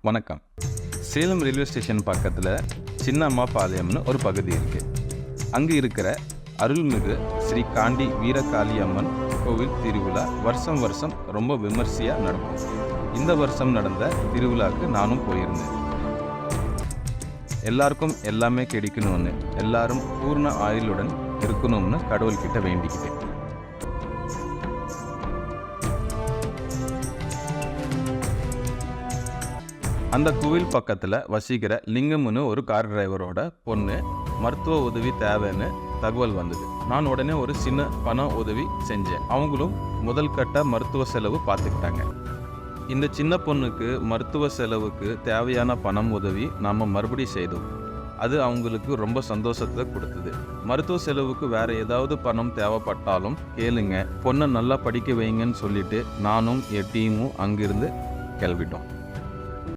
வணக்கம். Salem railway station பக்கத்தில் சின்னம்மா பாளையம்னு ஒரு பகுதி இருக்குது. அங்கே இருக்கிற அருள்மிகு ஸ்ரீ காண்டி வீரகாளி அம்மன் கோவில் திருவிழா வருஷம் ரொம்ப விமர்சையாக நடக்கும். இந்த வருஷம் நடந்த திருவிழாவுக்கு நானும் போயிருந்தேன். எல்லாருக்கும் எல்லாமே கிடைக்கணும்னு, எல்லாரும் பூர்ண ஆயுளுடன் இருக்கணும்னு கடவுள்கிட்ட வேண்டிக்கிட்டேன். அந்த கோவில் பக்கத்தில் வசிக்கிற லிங்கம்னு ஒரு கார் டிரைவரோட பொண்ணு மருத்துவ உதவி தேவைன்னு தகவல் வந்தது. நான் உடனே ஒரு சின்ன பண உதவி செஞ்சேன். அவங்களும் முதல் கட்ட மருத்துவ செலவு பார்த்துக்கிட்டாங்க. இந்த சின்ன பொண்ணுக்கு மருத்துவ செலவுக்கு தேவையான பணம் உதவி நாம் மறுபடியும் செய்தோம். அது அவங்களுக்கு ரொம்ப சந்தோஷத்தை கொடுத்தது. மருத்துவ செலவுக்கு வேற ஏதாவது பணம் தேவைப்பட்டாலும் கேளுங்க, பொண்ணை நல்லா படிக்க வைங்கன்னு சொல்லிட்டு நானும் என் டீமும் அங்கிருந்து கிளம்பிட்டோம்.